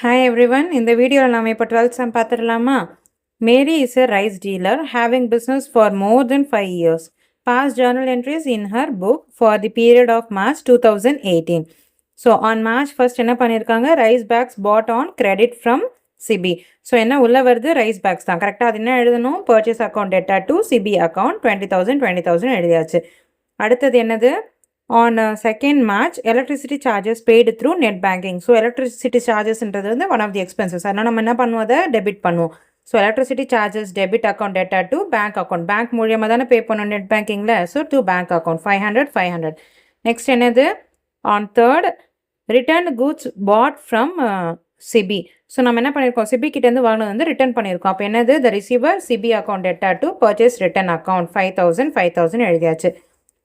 Hi everyone, in the video நாம இப்போ 12th sum பார்த்துடலாமா? Mary is a rice dealer having business for more than 5 years. Past journal entries in her book for the period of March 2018. So on March 1st என்ன பண்ணிருக்காங்க? Rice bags bought on credit from CB. So என்ன உள்ள வருது? Rice bags தான். கரெக்டாக அது என்ன எழுதணும்? Purchase account debtor to CB account 20,000 எழுதியாச்சு. அடுத்தது என்னது? On 2nd March, electricity charges paid through net banking. So, electricity charges is one of the expenses. அதனால நம்ம என்ன பண்ணுவோம் அதை டெபிட் பண்ணுவோம். So, electricity charges debit account debtor to bank account. Bank மூலியமாக தானே பே பண்ணுவோம் net bankingல. So, to bank account 500. Next என்னது? On 3rd, returned goods bought from CB. So, நம்ம என்ன பண்ணியிருக்கோம்? CB கிட்டேருந்து வாங்கினது வந்து ரிட்டர்ன் பண்ணியிருக்கோம். அப்போ என்னது? The receiver CB account debtor to purchase return account 5,000 எழுதியாச்சு.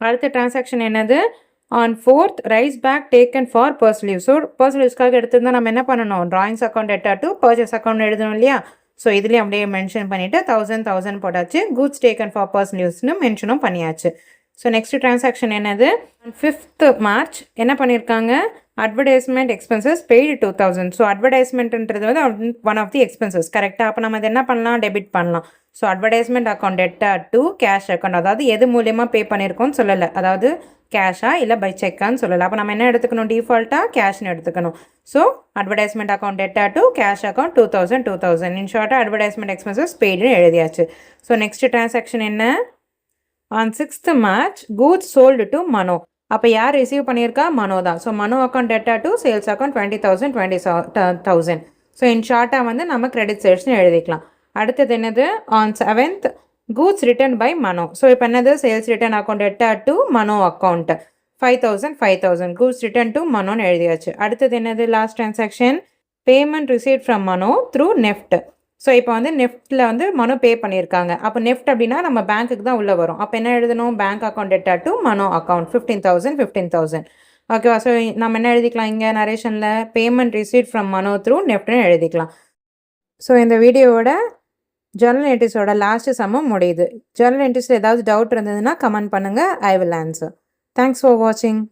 அடுத்த டிரான்சாக்ஷன் என்னது? On 4th, rice bag taken for personal use. So personal யூஸ்க்காக எடுத்திருந்தால் நம்ம என்ன பண்ணணும்? ட்ராயிங்ஸ் அக்கௌண்ட் டெட்டா டு பர்ச்சேஸ் அக்கௌண்ட் எழுதணும் இல்லையா? ஸோ இதுலேயும் அப்படியே மென்ஷன் பண்ணிவிட்டு 1000 போட்டாச்சு. குட்ஸ் டேக்கன் ஃபார் பர்சனல் யூஸ்னு மென்ஷனும் பண்ணியாச்சு. ஸோ நெக்ஸ்ட் டிரான்சாக்ஷன் என்னது? 5th March என்ன பண்ணியிருக்காங்க? Advertisement expenses paid 2000. ஸோ அட்வர்டைஸ்மெண்ட்ன்றது வந்து ஒன் ஆஃப் தி எக்ஸ்பென்சஸ் கரெக்டாக. அப்போ நம்ம அதை என்ன பண்ணலாம்? டெபிட் பண்ணலாம். ஸோ அட்வர்டைஸ்மெண்ட் அக்கௌண்ட் டெட்டா டு கேஷ் அக்கௌண்ட், அதாவது எது மூலியமாக பே பண்ணியிருக்கோம்னு சொல்லலை, அதாவது கேஷா இல்லை பை செக்கான்னு சொல்லலை. அப்போ நம்ம என்ன எடுத்துக்கணும்? டிஃபால்ட்டாக கேஷ்னு எடுத்துக்கணும். ஸோ அட்வர்டைஸ்மெண்ட் அக்கௌண்ட் டெட்டா டு கேஷ் அக்கௌண்ட் 2000. இன் ஷார்ட்டாக அட்வர்டைஸ்மெண்ட் எக்ஸ்பென்சஸ் பெய்டுன்னு எழுதியாச்சு. ஸோ நெக்ஸ்ட் டிரான்சாக்ஷன் என்ன? On 6th March, goods sold to Mano. அப்போ யார் ரிசீவ் பண்ணியிருக்கா? மனோ தான். ஸோ மனோ அக்கௌண்ட் டெட்டா to sales account 20,000. So in ஷார்ட்டாக வந்து நம்ம கிரெடிட் சேல்ஸ்னு எழுதிக்கலாம். அடுத்தது என்னது? On 7th, goods returned by Mano. So இப்போ என்னது? சேல்ஸ் ரிட்டர்ன் அக்கௌண்ட் டெட்டா to Mano account 5,000. goods returned to மனோன்னு எழுதியாச்சு. அடுத்தது என்னது? Last transaction payment received from Mano through NEFT. So இப்போ வந்து நெஃப்ட்டில் வந்து மனோ பே பண்ணியிருக்காங்க. அப்போ நெஃப்ட் அப்படின்னா நம்ம பேங்க்குக்கு தான் உள்ளே வரும். அப்போ என்ன எழுதணும்? பேங்க் அக்கௌண்ட் டெட்டா டு மனோ அக்கௌண்ட் 15,000. ஓகேவா? ஸோ நம்ம என்ன எழுதிக்கலாம் இங்கே நரேஷனில்? Payment received from Mano through நெஃப்ட்னு எழுதிக்கலாம். ஸோ இந்த வீடியோவோட ஜர்னல் என்ட்ரிஸோட லாஸ்ட் சம்மும் முடியுது. ஜர்னல் என்ட்ரிஸில் ஏதாவது டவுட் இருந்ததுன்னா கமெண்ட் பண்ணுங்கள். I will answer. Thanks for வாட்சிங்.